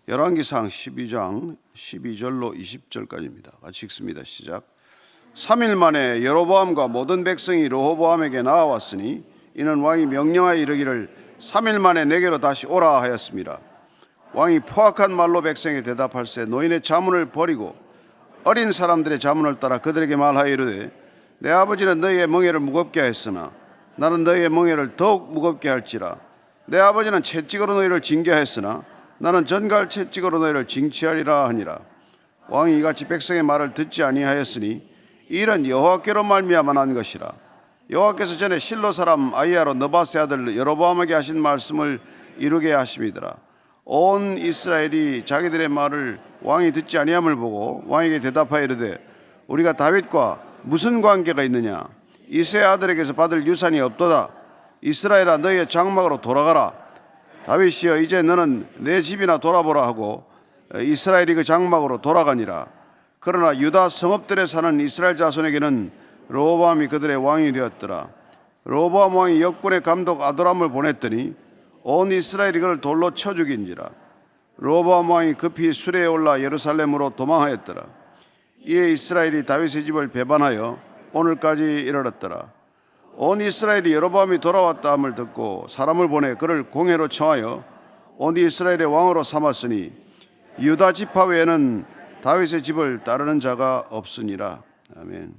열왕기상 12장 12절로 20절까지입니다. 같이 읽습니다. 시작. 3일 만에 여로보암과 모든 백성이 르호보암에게 나아왔으니 이는 왕이 명령하여 이르기를 3일 만에 내게로 다시 오라 하였습니다. 왕이 포악한 말로 백성에게 대답할세 노인의 자문을 버리고 어린 사람들의 자문을 따라 그들에게 말하여 이르되 내 아버지는 너희의 멍에를 무겁게 하였으나 나는 너희의 멍에를 더욱 무겁게 할지라. 내 아버지는 채찍으로 너희를 징계하였으나 나는 전갈 채찍으로 너희를 징치하리라 하니라. 왕이 이같이 백성의 말을 듣지 아니하였으니 이 일은 여호와께로 말미암아 난 것이라. 여호와께서 전에 실로 사람 아히야로 느바세 아들 여로보암에게 하신 말씀을 이루게 하심이더라. 온 이스라엘이 자기들의 말을 왕이 듣지 아니함을 보고 왕에게 대답하여 이르되 우리가 다윗과 무슨 관계가 있느냐? 이새의 아들에게서 받을 유산이 없도다. 이스라엘아 너희의 장막으로 돌아가라. 다윗이여 이제 너는 내 집이나 돌아보라 하고 이스라엘이 그 장막으로 돌아가니라. 그러나 유다 성읍들에 사는 이스라엘 자손에게는 르호보암이 그들의 왕이 되었더라. 르호보암 왕이 역군의 감독 아도람을 보냈더니 온 이스라엘이 그를 돌로 쳐 죽인지라. 르호보암 왕이 급히 수레에 올라 예루살렘으로 도망하였더라. 이에 이스라엘이 다윗의 집을 배반하여 오늘까지 이르렀더라. 온 이스라엘이 여로보암이 돌아왔다 함을 듣고 사람을 보내 그를 공회로 청하여 온 이스라엘의 왕으로 삼았으니 유다 지파 외에는 다윗의 집을 따르는 자가 없으니라. 아멘.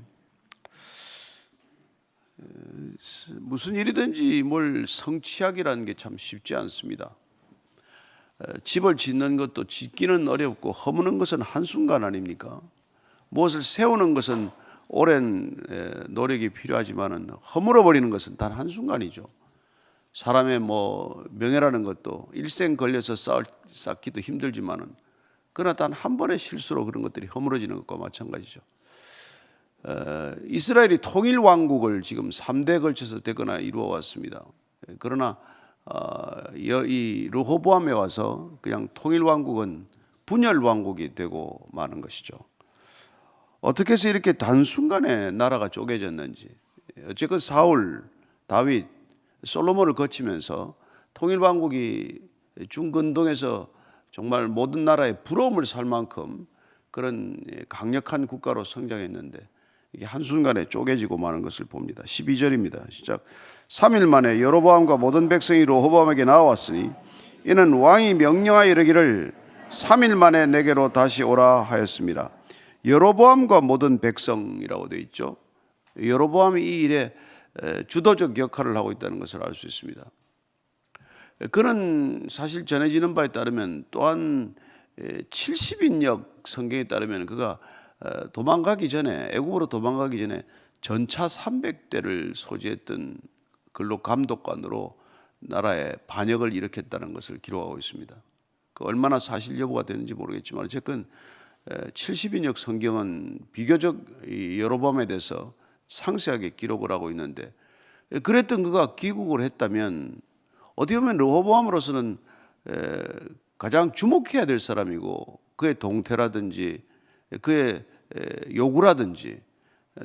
무슨 일이든지 뭘 성취하기라는 게 참 쉽지 않습니다. 집을 짓는 것도 짓기는 어렵고 허무는 것은 한순간 아닙니까? 무엇을 세우는 것은 오랜 노력이 필요하지만은 허물어 버리는 것은 단 한순간이죠. 사람의 명예라는 것도 일생 걸려서 쌓기도 힘들지만은 그러나 단 한 번의 실수로 그런 것들이 허물어지는 것과 마찬가지죠. 이스라엘이 통일 왕국을 지금 3대에 걸쳐서 되거나 이루어 왔습니다. 그러나 이 르호보암에 와서 그냥 통일 왕국은 분열 왕국이 되고 마는 것이죠. 어떻게 해서 이렇게 단순간에 나라가 쪼개졌는지. 어쨌건 사울, 다윗, 솔로몬을 거치면서 통일 왕국이 중근동에서 정말 모든 나라의 부러움을 살 만큼 그런 강력한 국가로 성장했는데 이게 한순간에 쪼개지고 마는 것을 봅니다. 12절입니다. 시작. 3일 만에 여로보암과 모든 백성이 르호보암에게 나왔으니 이는 왕이 명령하여 이르기를 3일 만에 내게로 다시 오라 하였습니다. 여로보암과 모든 백성이라고 되어 있죠. 여로보암이 이 일에 주도적 역할을 하고 있다는 것을 알 수 있습니다. 그는 사실 전해지는 바에 따르면 또한 70인역 성경에 따르면 그가 도망가기 전에 애굽으로 도망가기 전에 전차 300대를 소지했던 근로 감독관으로 나라에 반역을 일으켰다는 것을 기록하고 있습니다. 그 얼마나 사실 여부가 되는지 모르겠지만 어쨌든 70인역 성경은 비교적 여로보암에 대해서 상세하게 기록을 하고 있는데 그랬던 그가 귀국을 했다면 어떻게 보면 르호보암으로서는 가장 주목해야 될 사람이고 그의 동태라든지 그의 요구라든지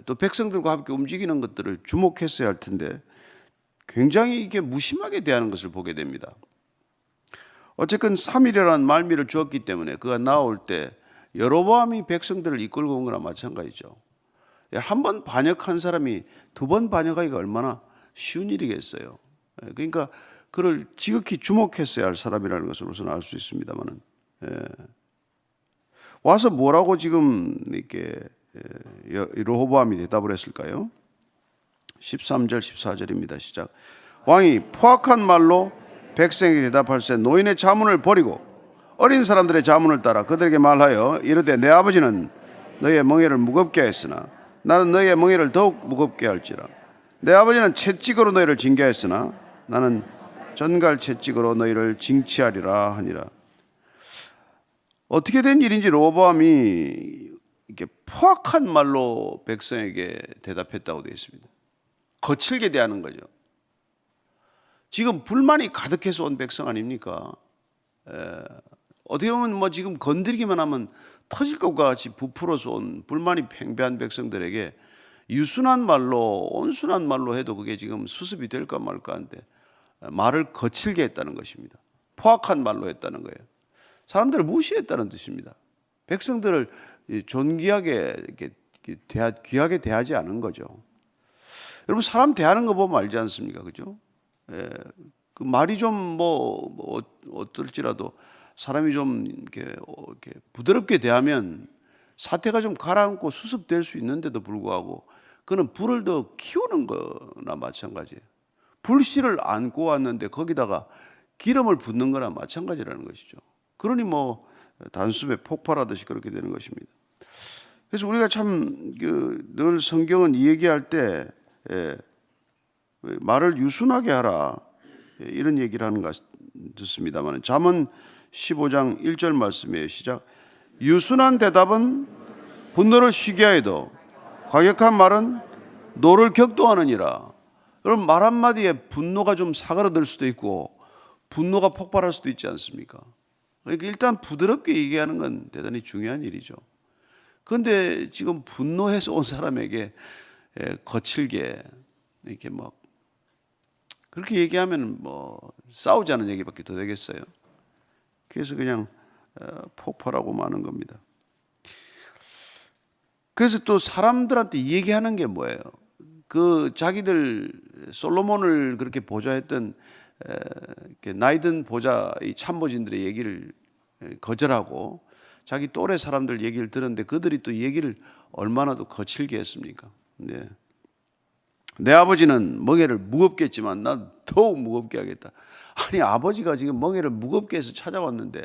또 백성들과 함께 움직이는 것들을 주목했어야 할 텐데 굉장히 이게 무심하게 대하는 것을 보게 됩니다. 어쨌든 3일이라는 말미를 주었기 때문에 그가 나올 때 여로보암이 백성들을 이끌고 온 거나 마찬가지죠. 한 번 반역한 사람이 두 번 반역하기가 얼마나 쉬운 일이겠어요. 그러니까 그를 지극히 주목했어야 할 사람이라는 것을 우선 알 수 있습니다만은 와서 뭐라고 지금 이렇게 르호보암이 대답을 했을까요? 13절 14절입니다. 시작. 왕이 포악한 말로 백성에게 대답할세 노인의 자문을 버리고 어린 사람들의 자문을 따라 그들에게 말하여 이르되 내 아버지는 너희의 멍에를 무겁게 했으나 나는 너희의 멍에를 더욱 무겁게 할지라. 내 아버지는 채찍으로 너희를 징계했으나 나는 전갈 채찍으로 너희를 징치하리라 하니라. 어떻게 된 일인지 르호보암이 이렇게 포악한 말로 백성에게 대답했다고 되어 있습니다. 거칠게 대하는 거죠. 지금 불만이 가득해서 온 백성 아닙니까? 어떻게 보면 지금 건드리기만 하면 터질 것과 같이 부풀어서 온 불만이 팽배한 백성들에게 유순한 말로 온순한 말로 해도 그게 지금 수습이 될까 말까 한데 말을 거칠게 했다는 것입니다. 포악한 말로 했다는 거예요. 사람들을 무시했다는 뜻입니다. 백성들을 존귀하게 귀하게 대하지 않은 거죠. 여러분, 사람 대하는 거 보면 알지 않습니까? 그죠? 예, 그 말이 좀 뭐 어떨지라도 사람이 좀 이렇게 부드럽게 대하면 사태가 좀 가라앉고 수습될 수 있는데도 불구하고 그는 불을 더 키우는 거나 마찬가지예요. 불씨를 안고 왔는데 거기다가 기름을 붓는 거나 마찬가지라는 것이죠. 그러니 뭐 단숨에 폭발하듯이 그렇게 되는 것입니다. 그래서 우리가 참 늘 성경은 이 얘기할 때 말을 유순하게 하라 이런 얘기를 하는 것 듣습니다만, 잠언 15장 1절 말씀이에요. 시작. 유순한 대답은 분노를 쉬게 하여도 과격한 말은 노를 격동하느니라. 여러분, 말 한마디에 분노가 좀 사그라들 수도 있고 분노가 폭발할 수도 있지 않습니까? 그러니까 일단 부드럽게 얘기하는 건 대단히 중요한 일이죠. 그런데 지금 분노해서 온 사람에게 거칠게 이렇게 막 그렇게 얘기하면 뭐 싸우자는 얘기밖에 더 되겠어요. 그래서 그냥 폭발하고 마는 겁니다. 그래서 또 사람들한테 얘기하는 게 뭐예요? 그 자기들 솔로몬을 그렇게 보좌했던 나이든 보좌 이 참모진들의 얘기를 거절하고 자기 또래 사람들 얘기를 들었는데 그들이 또 얘기를 얼마나 더 거칠게 했습니까? 네. 내 아버지는 멍에를 무겁게 했지만 난 더욱 무겁게 하겠다. 아니, 아버지가 지금 멍에를 무겁게 해서 찾아왔는데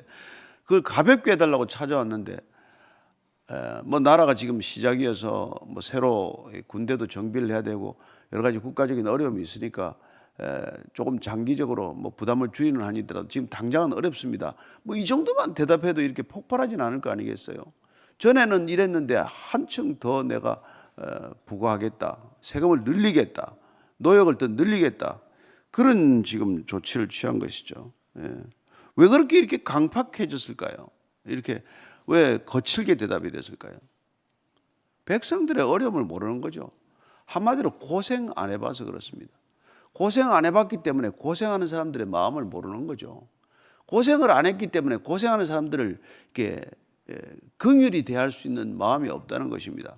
그걸 가볍게 해달라고 찾아왔는데 뭐 나라가 지금 시작이어서 뭐 새로 군대도 정비를 해야 되고 여러 가지 국가적인 어려움이 있으니까 조금 장기적으로 뭐 부담을 줄이는 한이 있더라도 지금 당장은 어렵습니다. 뭐 이 정도만 대답해도 이렇게 폭발하진 않을 거 아니겠어요? 전에는 이랬는데 한층 더 내가 부과하겠다, 세금을 늘리겠다, 노역을 더 늘리겠다, 그런 지금 조치를 취한 것이죠. 왜 그렇게 이렇게 강팍해졌을까요? 이렇게 왜 거칠게 대답이 됐을까요? 백성들의 어려움을 모르는 거죠. 한마디로 고생 안 해봐서 그렇습니다. 고생 안 해봤기 때문에 고생하는 사람들의 마음을 모르는 거죠. 고생을 안 했기 때문에 고생하는 사람들을 이렇게 긍휼히 대할 수 있는 마음이 없다는 것입니다.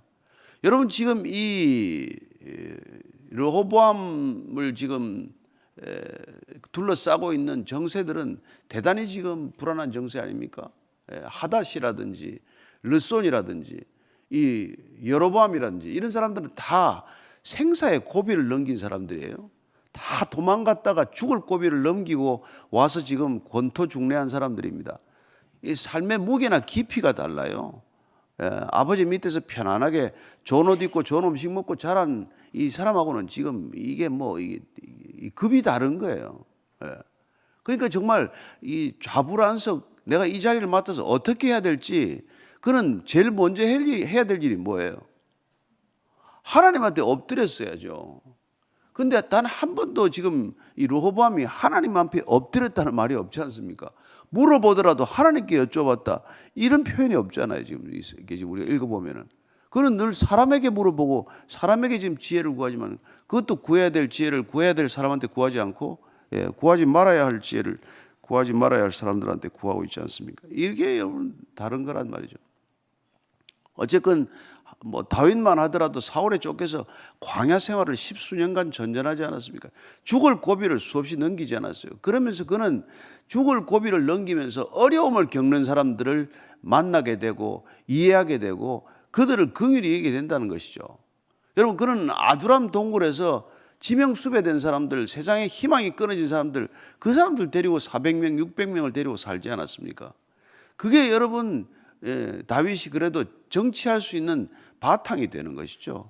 여러분, 지금 이 르호보암을 지금 둘러싸고 있는 정세들은 대단히 지금 불안한 정세 아닙니까? 하닷이라든지 르손이라든지 이 여로보암이라든지 이런 사람들은 다 생사의 고비를 넘긴 사람들이에요. 다 도망갔다가 죽을 고비를 넘기고 와서 지금 권토중래한 사람들입니다. 이 삶의 무게나 깊이가 달라요. 아버지 밑에서 편안하게 좋은 옷 입고 좋은 음식 먹고 자란 이 사람하고는 지금 이게 뭐 이 급이 다른 거예요. 그러니까 정말 이 좌불안석, 내가 이 자리를 맡아서 어떻게 해야 될지, 그는 제일 먼저 해야 될 일이 뭐예요? 하나님한테 엎드렸어야죠. 근데 단 한 번도 지금 이 르호보암이 하나님 앞에 엎드렸다는 말이 없지 않습니까? 물어보더라도 하나님께 여쭤봤다, 이런 표현이 없잖아요. 지금 우리가 읽어보면은. 그는 늘 사람에게 물어보고 사람에게 지금 지혜를 구하지만 그것도 구해야 될 지혜를 구해야 될 사람한테 구하지 않고 구하지 말아야 할 지혜를 구하지 말아야 할 사람들한테 구하고 있지 않습니까? 이게 여러분 다른 거란 말이죠. 어쨌건 뭐 다윗만 하더라도 사울에 쫓겨서 광야 생활을 10수년간 전전하지 않았습니까? 죽을 고비를 수없이 넘기지 않았어요. 그러면서 그는 죽을 고비를 넘기면서 어려움을 겪는 사람들을 만나게 되고 이해하게 되고 그들을 긍휼히 얘기하게 된다는 것이죠. 여러분, 그는 아두람 동굴에서 지명수배된 사람들, 세상에 희망이 끊어진 사람들, 그 사람들 데리고 400명, 600명을 데리고 살지 않았습니까? 그게 여러분 다윗이 그래도 정치할 수 있는 바탕이 되는 것이죠.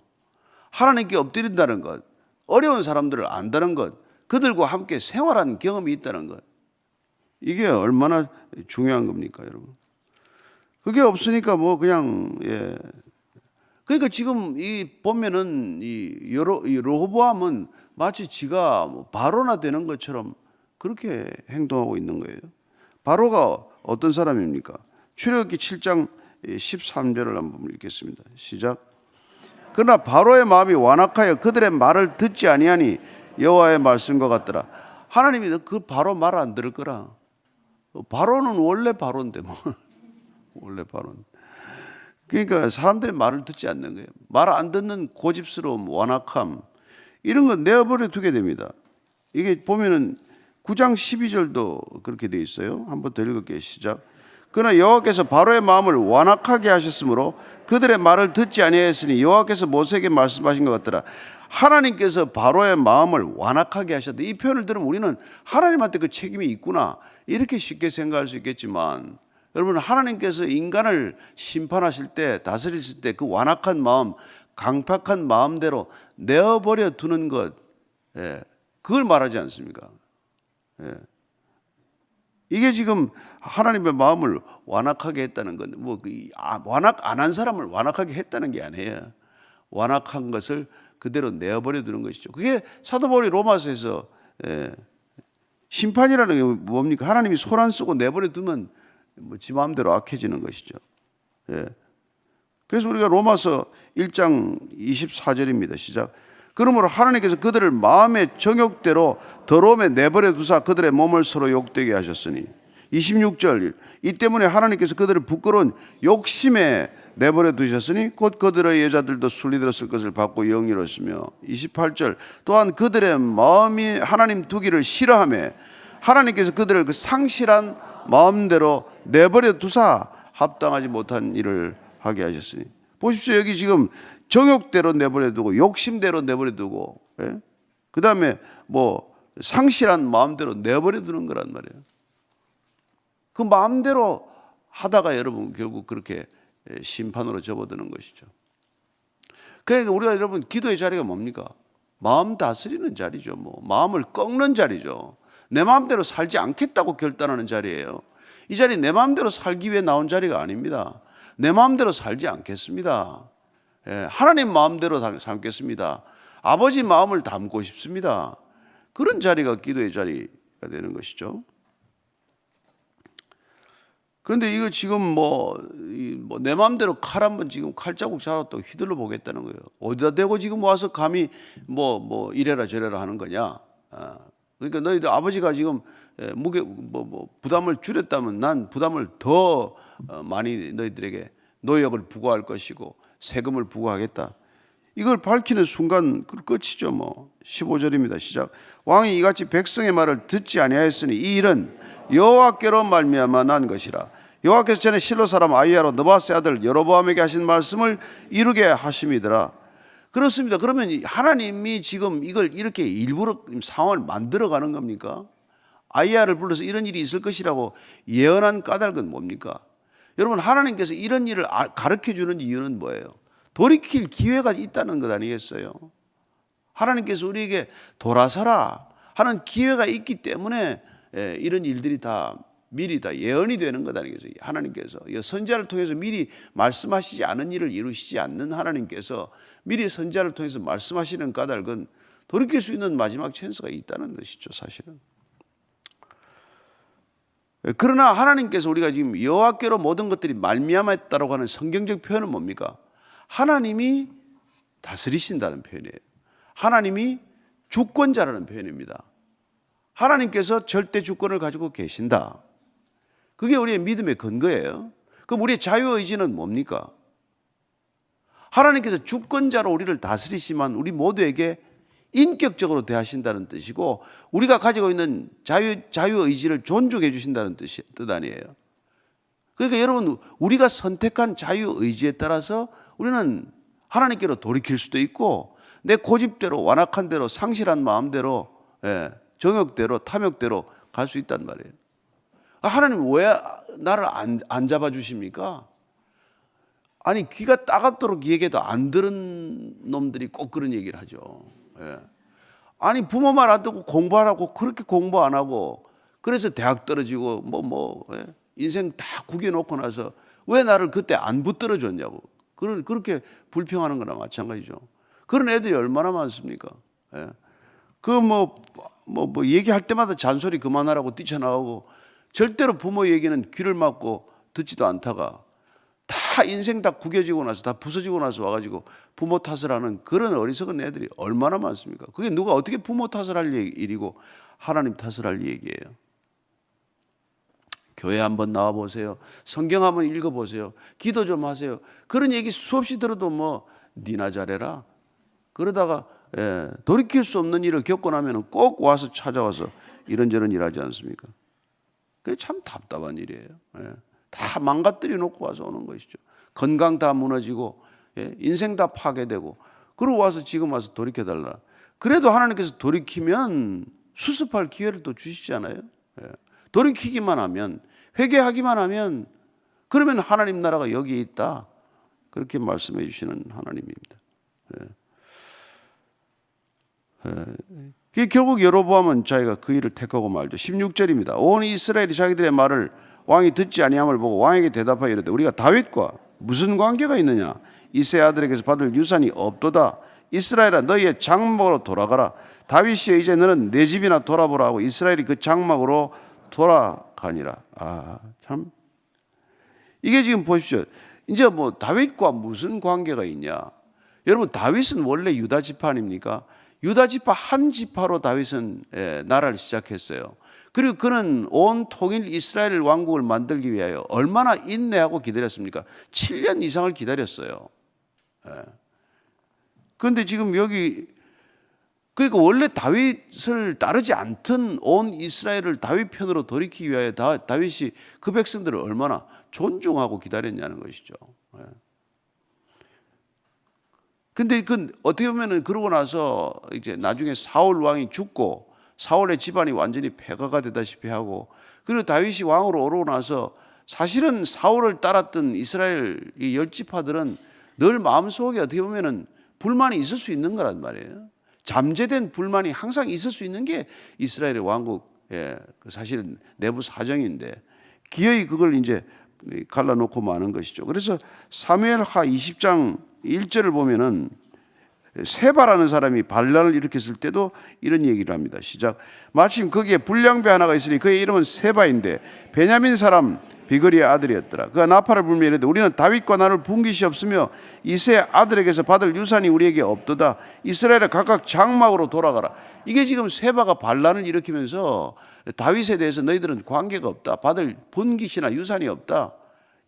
하나님께 엎드린다는 것, 어려운 사람들을 안다는 것, 그들과 함께 생활한 경험이 있다는 것, 이게 얼마나 중요한 겁니까, 여러분? 그게 없으니까 뭐 그냥 그러니까 지금 이 보면은 이 르호보암은 마치 지가 뭐 바로나 되는 것처럼 그렇게 행동하고 있는 거예요. 바로가 어떤 사람입니까? 출애굽기 7장 13절을 한번 읽겠습니다. 시작. 그러나 바로의 마음이 완악하여 그들의 말을 듣지 아니하니 여호와의 말씀과 같더라. 하나님이 그 바로 말 안 들을 거라. 바로는 원래 바로인데 뭐 원래 바로는. 그러니까 사람들이 말을 듣지 않는 거예요. 말 안 듣는 고집스러움, 완악함 이런 건 내버려 두게 됩니다. 이게 보면은 9장 12절도 그렇게 돼 있어요. 한번 더 읽을게요. 시작. 그러나 여호와께서 바로의 마음을 완악하게 하셨으므로 그들의 말을 듣지 아니하였으니 여호와께서 모세에게 말씀하신 것 같더라. 하나님께서 바로의 마음을 완악하게 하셨다. 이 표현을 들으면 우리는 하나님한테 그 책임이 있구나 이렇게 쉽게 생각할 수 있겠지만, 여러분 하나님께서 인간을 심판하실 때, 다스리실 때 그 완악한 마음, 강팍한 마음대로 내어버려 두는 것, 그걸 말하지 않습니까? 이게 지금 하나님의 마음을 완악하게 했다는 건 뭐 완악 안 한 사람을 완악하게 했다는 게 아니에요. 완악한 것을 그대로 내어버려 두는 것이죠. 그게 사도 바울이 로마서에서 심판이라는 게 뭡니까? 하나님이 손 안 쓰고 내버려 두면 뭐 지 마음대로 악해지는 것이죠. 그래서 우리가 로마서 1장 24절입니다. 시작. 그러므로 하나님께서 그들을 마음의 정욕대로 더러움에 내버려 두사 그들의 몸을 서로 욕되게 하셨으니, 26절, 이 때문에 하나님께서 그들을 부끄러운 욕심에 내버려 두셨으니 곧 그들의 여자들도 순리들었을 것을 받고 영이로웠으며, 28절, 또한 그들의 마음이 하나님 두기를 싫어하며 하나님께서 그들을 그 상실한 마음대로 내버려 두사 합당하지 못한 일을 하게 하셨으니. 보십시오. 여기 지금 정욕대로 내버려 두고 욕심대로 내버려 두고, 그 다음에 뭐 상실한 마음대로 내버려 두는 거란 말이에요. 그 마음대로 하다가 여러분 결국 그렇게 심판으로 접어드는 것이죠. 그러니까 우리가 여러분 기도의 자리가 뭡니까? 마음 다스리는 자리죠. 뭐 마음을 꺾는 자리죠. 내 마음대로 살지 않겠다고 결단하는 자리예요. 이 자리 내 마음대로 살기 위해 나온 자리가 아닙니다. 내 마음대로 살지 않겠습니다. 하나님 마음대로 삼겠습니다. 아버지 마음을 담고 싶습니다. 그런 자리가 기도의 자리가 되는 것이죠. 그런데 이거 지금 내 마음대로 칼 한번 지금 칼자국 잡았다고 휘둘러 보겠다는 거예요. 어디다 대고 지금 와서 감히 이래라 저래라 하는 거냐. 그러니까 너희들 아버지가 지금 부담을 줄였다면 난 부담을 더 많이 너희들에게 노역을 부과할 것이고 세금을 부과하겠다. 이걸 밝히는 순간 끝이죠. 15절입니다. 시작. 왕이 이같이 백성의 말을 듣지 아니하였으니 이 일은 여호와께로 말미암아 난 것이라. 여호와께서 전에 실로 사람 아히야로 느바스의 아들 여로보암에게 하신 말씀을 이루게 하심이더라. 그렇습니다. 그러면 하나님이 지금 이걸 이렇게 일부러 상황을 만들어가는 겁니까? 아히야를 불러서 이런 일이 있을 것이라고 예언한 까닭은 뭡니까? 여러분 하나님께서 이런 일을 가르쳐주는 이유는 뭐예요? 돌이킬 기회가 있다는 것 아니겠어요? 하나님께서 우리에게 돌아서라 하는 기회가 있기 때문에 이런 일들이 다 미리 다 예언이 되는 것 아니겠어요? 하나님께서 선지자를 통해서 미리 말씀하시지 않은 일을 이루시지 않는 하나님께서 미리 선지자를 통해서 말씀하시는 까닭은 돌이킬 수 있는 마지막 찬스가 있다는 것이죠. 사실은. 그러나 하나님께서 우리가 지금 여호와께로 모든 것들이 말미암았다라고 하는 성경적 표현은 뭡니까? 하나님이 다스리신다는 표현이에요. 하나님이 주권자라는 표현입니다. 하나님께서 절대 주권을 가지고 계신다. 그게 우리의 믿음의 근거예요. 그럼 우리의 자유의지는 뭡니까? 하나님께서 주권자로 우리를 다스리시만 우리 모두에게 인격적으로 대하신다는 뜻이고, 우리가 가지고 있는 자유의지를 존중해 주신다는 뜻 아니에요. 그러니까 여러분 우리가 선택한 자유의지에 따라서 우리는 하나님께로 돌이킬 수도 있고 내 고집대로 완악한 대로 상실한 마음대로 정욕대로 탐욕대로 갈 수 있단 말이에요. 하나님 왜 나를 안 잡아주십니까? 아니 귀가 따갑도록 얘기해도 안 들은 놈들이 꼭 그런 얘기를 하죠. 아니 부모 말 안 듣고 공부하라고 그렇게 공부 안 하고 그래서 대학 떨어지고 인생 다 구겨놓고 나서 왜 나를 그때 안 붙들어 줬냐고 그렇게 불평하는 거나 마찬가지죠. 그런 애들이 얼마나 많습니까? 얘기할 때마다 잔소리 그만하라고 뛰쳐나오고 절대로 부모 얘기는 귀를 막고 듣지도 않다가 다 인생 다 구겨지고 나서 다 부서지고 나서 와가지고 부모 탓을 하는 그런 어리석은 애들이 얼마나 많습니까? 그게 누가 어떻게 부모 탓을 할 일이고 하나님 탓을 할 얘기예요. 교회 한번 나와 보세요. 성경 한번 읽어 보세요. 기도 좀 하세요. 그런 얘기 수없이 들어도 뭐 니나 잘해라. 그러다가 돌이킬 수 없는 일을 겪고 나면 꼭 와서 찾아와서 이런저런 일 하지 않습니까? 그게 참 답답한 일이에요. 다 망가뜨려 놓고 와서 오는 것이죠. 건강 다 무너지고 인생 다 파괴되고 그러고 와서 지금 와서 돌이켜달라. 그래도 하나님께서 돌이키면 수습할 기회를 또 주시잖아요. 돌이키기만 하면, 회개하기만 하면, 그러면 하나님 나라가 여기에 있다. 그렇게 말씀해 주시는 하나님입니다. 결국 여로보암은 자기가 그 일을 택하고 말죠. 16절입니다. 온 이스라엘이 자기들의 말을 왕이 듣지 아니함을 보고 왕에게 대답하여 이르되 우리가 다윗과 무슨 관계가 있느냐? 이세 아들에게서 받을 유산이 없도다. 이스라엘아 너희의 장막으로 돌아가라. 다윗이여 이제 너는 내 집이나 돌아보라 하고 이스라엘이 그 장막으로 돌아가니라. 참 이게 지금 보십시오. 이제 뭐 다윗과 무슨 관계가 있냐? 여러분 다윗은 원래 유다 지파 아닙니까? 유다 지파 한 지파로 다윗은 나라를 시작했어요. 그리고 그는 온 통일 이스라엘 왕국을 만들기 위하여 얼마나 인내하고 기다렸습니까? 7년 이상을 기다렸어요. 그런데 지금 여기 그러니까 원래 다윗을 따르지 않던 온 이스라엘을 다윗 편으로 돌이키기 위하여 다윗이 그 백성들을 얼마나 존중하고 기다렸냐는 것이죠. 근데 그 어떻게 보면은 그러고 나서 이제 나중에 사울 왕이 죽고 사울의 집안이 완전히 폐가가 되다시피 하고 그리고 다윗이 왕으로 오르고 나서 사실은 사울을 따랐던 이스라엘 이 열 지파들은 늘 마음속에 어떻게 보면은 불만이 있을 수 있는 거란 말이에요. 잠재된 불만이 항상 있을 수 있는 게 이스라엘의 왕국 사실은 내부 사정인데 기어이 그걸 이제 갈라놓고 마는 것이죠. 그래서 사무엘하 20장 1절을 보면은 세바라는 사람이 반란을 일으켰을 때도 이런 얘기를 합니다. 시작. 마침 거기에 불량배 하나가 있으니 그의 이름은 세바인데 베냐민 사람 비거리의 아들이었더라. 그가 나팔을 불며 이르되 우리는 다윗과 나눌 분깃이 없으며 이세 아들에게서 받을 유산이 우리에게 없도다. 이스라엘에 각각 장막으로 돌아가라. 이게 지금 세바가 반란을 일으키면서 다윗에 대해서 너희들은 관계가 없다. 받을 분깃이나 유산이 없다.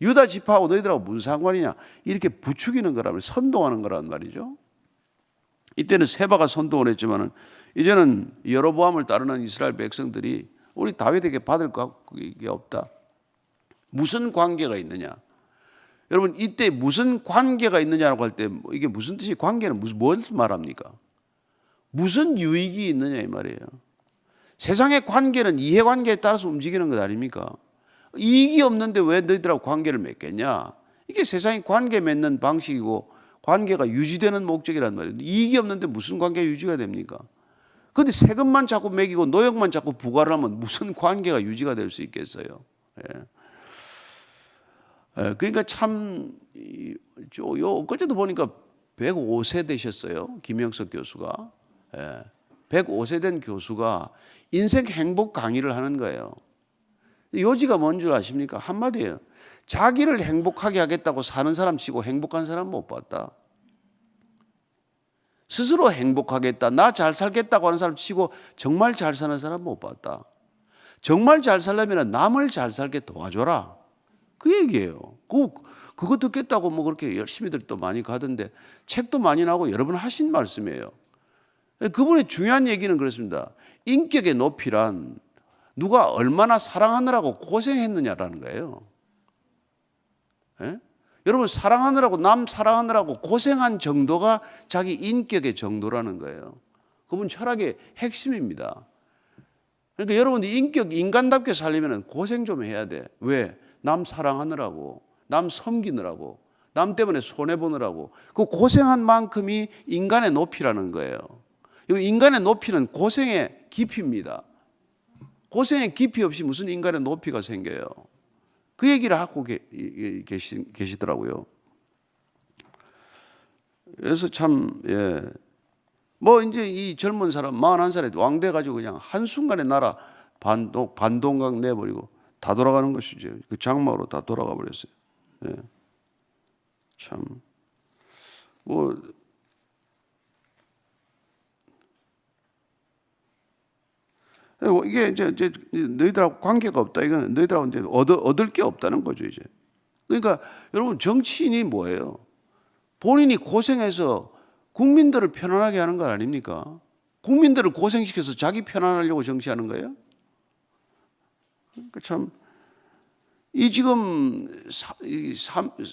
유다 지파하고 너희들하고 무슨 상관이냐. 이렇게 부추기는 거라면 선동하는 거란 말이죠. 이때는 세바가 선동을 했지만은 이제는 여로보암을 따르는 이스라엘 백성들이 우리 다윗에게 받을 게 없다. 무슨 관계가 있느냐? 여러분 이때 무슨 관계가 있느냐라고 할 때 이게 무슨 뜻이 관계는 뭘 말합니까? 무슨 유익이 있느냐 이 말이에요. 세상의 관계는 이해관계에 따라서 움직이는 것 아닙니까? 이익이 없는데 왜 너희들하고 관계를 맺겠냐? 이게 세상의 관계 맺는 방식이고 관계가 유지되는 목적이란 말이에요. 이익이 없는데 무슨 관계가 유지가 됩니까? 그런데 세금만 자꾸 매기고 노역만 자꾸 부과를 하면 무슨 관계가 유지가 될 수 있겠어요? 그러니까 참 엊그제도 보니까 105세 되셨어요. 김영석 교수가. 105세 된 교수가 인생 행복 강의를 하는 거예요. 요지가 뭔 줄 아십니까? 한마디예요. 자기를 행복하게 하겠다고 사는 사람 치고 행복한 사람 못 봤다. 스스로 행복하겠다, 나 잘 살겠다고 하는 사람 치고 정말 잘 사는 사람 못 봤다. 정말 잘 살려면 남을 잘 살게 도와줘라. 그 얘기예요. 그거 듣겠다고 뭐 그렇게 열심히들 또 많이 가던데 책도 많이 나오고 여러 번 하신 말씀이에요. 그분의 중요한 얘기는 그렇습니다. 인격의 높이란 누가 얼마나 사랑하느라고 고생했느냐라는 거예요. 여러분 사랑하느라고 남 사랑하느라고 고생한 정도가 자기 인격의 정도라는 거예요. 그분 철학의 핵심입니다. 그러니까 여러분이 인간답게 살려면 고생 좀 해야 돼. 왜? 남 사랑하느라고, 남 섬기느라고, 남 때문에 손해보느라고 그 고생한 만큼이 인간의 높이라는 거예요. 인간의 높이는 고생의 깊이입니다. 고생의 깊이 없이 무슨 인간의 높이가 생겨요. 그 얘기를 하고 계시더라고요. 그래서 참, 뭐 이제 이 젊은 사람 41살에 왕 돼가지고 그냥 한순간에 나라 반동강 내버리고 다 돌아가는 것이죠. 그 장막으로 다 돌아가 버렸어요. 참, 뭐, 이게 이제 너희들하고 관계가 없다. 이건 너희들하고 이제 얻을 게 없다는 거죠, 이제. 그러니까 여러분, 정치인이 뭐예요? 본인이 고생해서 국민들을 편안하게 하는 거 아닙니까? 국민들을 고생시켜서 자기 편안하려고 정치하는 거예요? 그러니까 참, 지금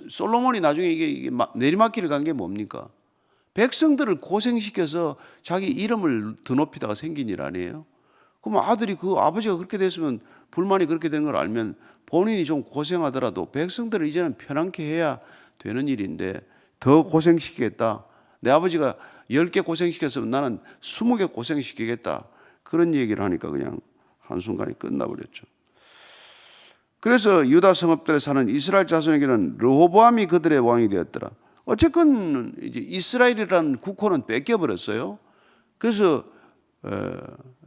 솔로몬이 나중에 이게 내리막길을 간 게 뭡니까? 백성들을 고생시켜서 자기 이름을 드높이다가 생긴 일 아니에요? 그럼 아들이 그 아버지가 그렇게 됐으면, 불만이 그렇게 된 걸 알면 본인이 좀 고생하더라도 백성들을 이제는 편안케 해야 되는 일인데 더 고생시키겠다. 내 아버지가 10개 고생시켰으면 나는 20개 고생시키겠다. 그런 얘기를 하니까 그냥 한순간에 끝나버렸죠. 그래서 유다 성읍들에 사는 이스라엘 자손에게는 르호보암이 그들의 왕이 되었더라. 어쨌건 이제 이스라엘이라는 국호는 뺏겨버렸어요. 그래서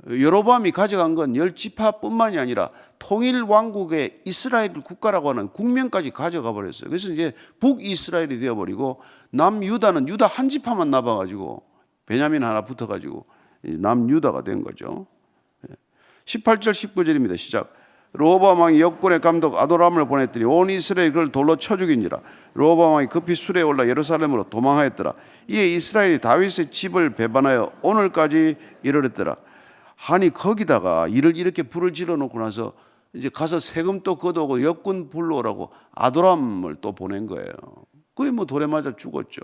여로보암이 가져간 건 10지파뿐만이 아니라 통일 왕국의 이스라엘 국가라고 하는 국명까지 가져가 버렸어요. 그래서 이제 북이스라엘이 되어버리고 남유다는 유다 한 지파만 남아가지고 베냐민 하나 붙어가지고 남유다가 된 거죠. 18절 19절입니다. 시작. 르호보암 왕이 역군의 감독 아도람을 보냈더니 온 이스라엘이 그를 돌로 쳐 죽인지라. 르호보암 왕이 급히 수레에 올라 예루살렘으로 도망하였더라. 이에 이스라엘이 다윗의 집을 배반하여 오늘까지 이르렀더라. 아니, 거기다가 이를 이렇게 불을 질러 놓고 나서 이제 가서 세금 또 걷어오고 역군 불러오라고 아도람을 또 보낸 거예요. 그게 뭐 돌에 맞아 죽었죠.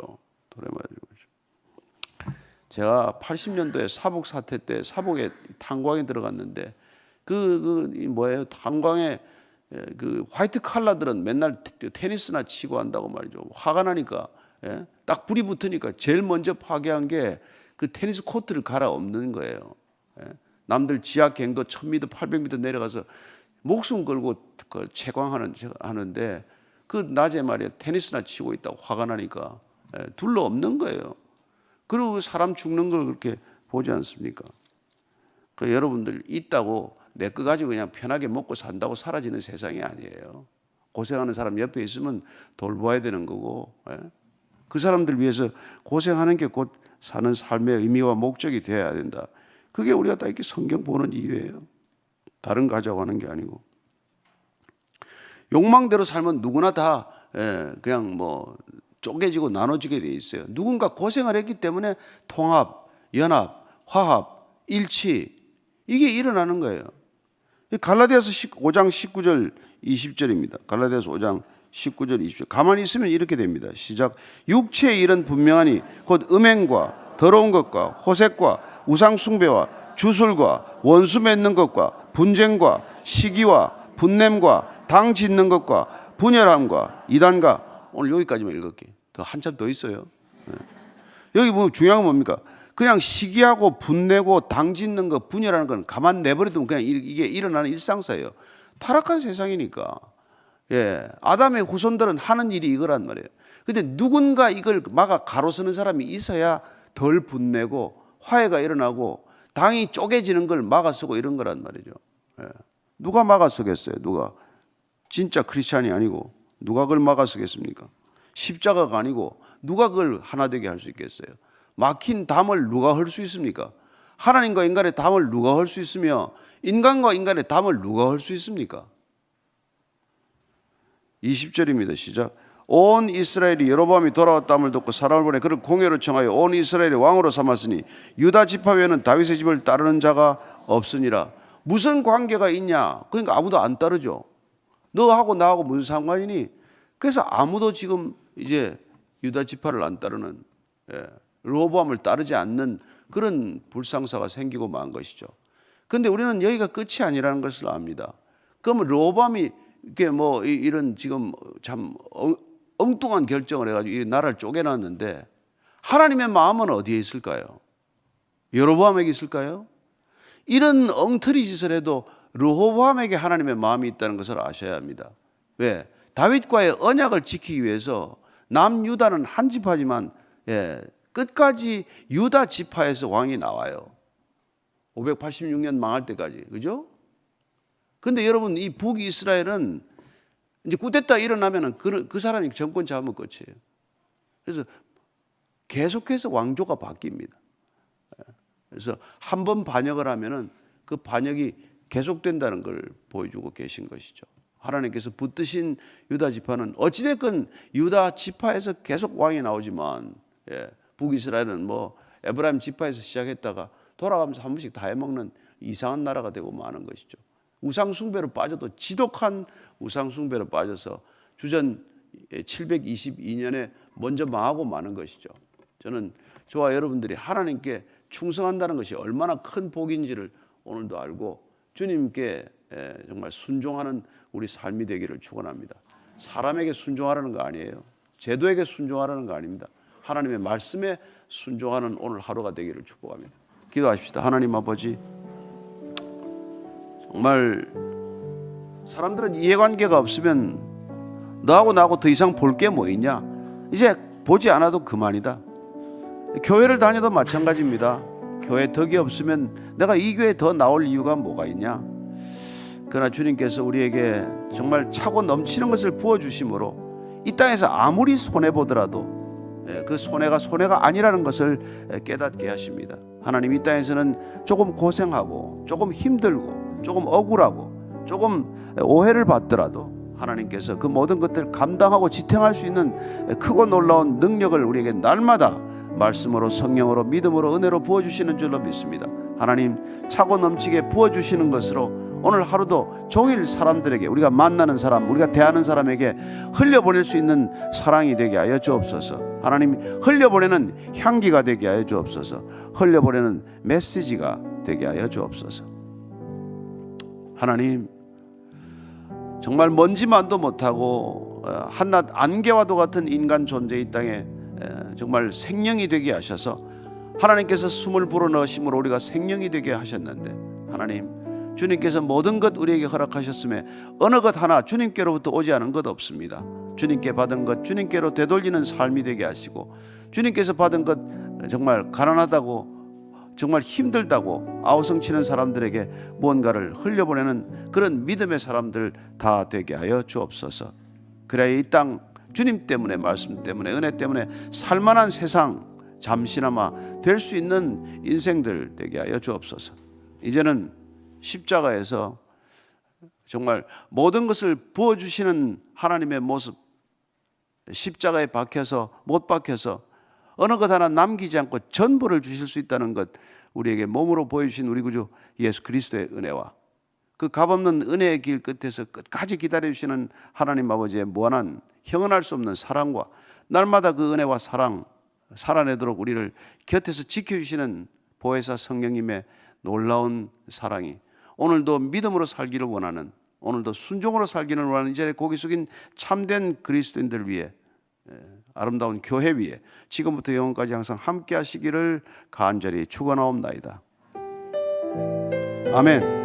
돌에 맞아 죽었죠. 제가 80년도에 사복 사태 때 사복에 탄광에 들어갔는데 뭐예요? 탄광에 그 화이트 칼라들은 맨날 테니스나 치고 한다고 말이죠. 화가 나니까, 딱 불이 붙으니까 제일 먼저 파괴한 게 그 테니스 코트를 갈아엎는 거예요. 남들 지하 갱도 1000m, 800m 내려가서 목숨 걸고 그 채광하는데 그 낮에 말이야 테니스나 치고 있다고 화가 나니까 둘러 엎는 거예요. 그리고 사람 죽는 걸 그렇게 보지 않습니까? 그 여러분들 있다고 내 거 가지고 그냥 편하게 먹고 산다고 사라지는 세상이 아니에요. 고생하는 사람 옆에 있으면 돌봐야 되는 거고, 그 사람들 위해서 고생하는 게 곧 사는 삶의 의미와 목적이 되어야 된다. 그게 우리가 다 이렇게 성경 보는 이유예요. 다른 거 가져고 하는 게 아니고. 욕망대로 살면 누구나 다 그냥 뭐 쪼개지고 나눠지게 돼 있어요. 누군가 고생을 했기 때문에 통합, 연합, 화합, 일치 이게 일어나는 거예요. 갈라디아서 5장 19절 20절입니다. 갈라디아서 5장 19절 20절. 가만히 있으면 이렇게 됩니다. 시작. 육체의 일은 분명하니 곧 음행과 더러운 것과 호색과 우상 숭배와 주술과 원수 맺는 것과 분쟁과 시기와 분냄과 당 짓는 것과 분열함과 이단과. 오늘 여기까지만 읽을게요. 더 한참 더 있어요. 여기 보면 중요한 건 뭡니까? 그냥 시기하고 분내고 당 짓는 거, 분열하는 건 가만 내버려두면 그냥 이게 일어나는 일상사예요. 타락한 세상이니까. 아담의 후손들은 하는 일이 이거란 말이에요. 근데 누군가 이걸 막아 가로서는 사람이 있어야 덜 분내고 화해가 일어나고 당이 쪼개지는 걸 막아서고 이런 거란 말이죠. 누가 막아서겠어요? 누가? 진짜 크리스찬이 아니고 누가 그걸 막아서겠습니까? 십자가가 아니고 누가 그걸 하나 되게 할 수 있겠어요? 막힌 담을 누가 헐 수 있습니까? 하나님과 인간의 담을 누가 헐 수 있으며 인간과 인간의 담을 누가 헐 수 있습니까? 20절입니다. 시작. 온 이스라엘이 여로보암이 돌아왔다함을 듣고 사람을 보내 그를 공회로 청하여 온 이스라엘의 왕으로 삼았으니 유다 지파 외에는 다윗의 집을 따르는 자가 없으니라. 무슨 관계가 있냐? 그러니까 아무도 안 따르죠. 너하고 나하고 무슨 상관이니? 그래서 아무도 지금 이제 유다 지파를 안 따르는, 르호보암을 따르지 않는 그런 불상사가 생기고 만 것이죠. 그런데 우리는 여기가 끝이 아니라는 것을 압니다. 그러면 르호보암이 이게 뭐 이런 지금 참 엉뚱한 결정을 해가지고 이 나라를 쪼개놨는데 하나님의 마음은 어디에 있을까요? 여로보암에게 있을까요? 이런 엉터리 짓을 해도 르호보암에게 하나님의 마음이 있다는 것을 아셔야 합니다. 왜? 다윗과의 언약을 지키기 위해서 남유다는 한 지파지만 끝까지 유다 지파에서 왕이 나와요. 586년 망할 때까지. 그죠? 근데 여러분, 이 북이스라엘은 이제 쿠데타 일어나면은 그 사람이 정권 잡으면 끝이에요. 그래서 계속해서 왕조가 바뀝니다. 그래서 한 번 반역을 하면은 그 반역이 계속된다는 걸 보여주고 계신 것이죠. 하나님께서 붙드신 유다 지파는 어찌됐건 유다 지파에서 계속 왕이 나오지만 북이스라엘은 뭐 에브라임 지파에서 시작했다가 돌아가면서 한 번씩 다 해먹는 이상한 나라가 되고 마는 것이죠. 우상 숭배로 빠져도 지독한 우상 숭배로 빠져서 주전 722년에 먼저 망하고 마는 것이죠. 저는 저와 여러분들이 하나님께 충성한다는 것이 얼마나 큰 복인지를 오늘도 알고 주님께 정말 순종하는 우리 삶이 되기를 축원합니다. 사람에게 순종하라는 거 아니에요. 제도에게 순종하라는 거 아닙니다. 하나님의 말씀에 순종하는 오늘 하루가 되기를 축복합니다. 기도하십시다. 하나님 아버지, 정말 사람들은 이해관계가 없으면 너하고 나하고 더 이상 볼 게 뭐 있냐, 이제 보지 않아도 그만이다. 교회를 다녀도 마찬가지입니다. 교회 덕이 없으면 내가 이 교회에 더 나올 이유가 뭐가 있냐. 그러나 주님께서 우리에게 정말 차고 넘치는 것을 부어주심으로 이 땅에서 아무리 손해보더라도 그 손해가 아니라는 것을 깨닫게 하십니다. 하나님, 이 땅에서는 조금 고생하고 조금 힘들고 조금 억울하고 조금 오해를 받더라도 하나님께서 그 모든 것들을 감당하고 지탱할 수 있는 크고 놀라운 능력을 우리에게 날마다 말씀으로, 성령으로, 믿음으로, 은혜로 부어주시는 줄로 믿습니다. 하나님, 차고 넘치게 부어주시는 것으로 오늘 하루도 종일 사람들에게, 우리가 만나는 사람, 우리가 대하는 사람에게 흘려보낼 수 있는 사랑이 되게 하여 주옵소서. 하나님, 흘려보내는 향기가 되게 하여 주옵소서. 흘려보내는 메시지가 되게 하여 주옵소서. 하나님, 정말 먼지만도 못하고 한낱 안개와도 같은 인간 존재 이 땅에 정말 생명이 되게 하셔서 하나님께서 숨을 불어넣으심으로 우리가 생명이 되게 하셨는데, 하나님, 주님께서 모든 것 우리에게 허락하셨음에 어느 것 하나 주님께로부터 오지 않은 것 없습니다. 주님께 받은 것 주님께로 되돌리는 삶이 되게 하시고, 주님께서 받은 것 정말 가난하다고, 정말 힘들다고 아우성치는 사람들에게 무언가를 흘려보내는 그런 믿음의 사람들 다 되게 하여 주옵소서. 그래야 이 땅 주님 때문에, 말씀 때문에, 은혜 때문에 살만한 세상 잠시나마 될 수 있는 인생들 되게 하여 주옵소서. 이제는 십자가에서 정말 모든 것을 부어주시는 하나님의 모습, 십자가에 박혀서, 못 박혀서 어느 것 하나 남기지 않고 전부를 주실 수 있다는 것, 우리에게 몸으로 보여주신 우리 구주 예수 그리스도의 은혜와 그 값없는 은혜의 길 끝에서 끝까지 기다려주시는 하나님 아버지의 무한한 형언할 수 없는 사랑과 날마다 그 은혜와 사랑 살아내도록 우리를 곁에서 지켜주시는 보혜사 성령님의 놀라운 사랑이 오늘도 믿음으로 살기를 원하는, 오늘도 순종으로 살기를 원하는 이 자리에 고개 숙인 참된 그리스도인들 위해, 아름다운 교회 위에 지금부터 영원까지 항상 함께 하시기를 간절히 축원하옵나이다. 아멘.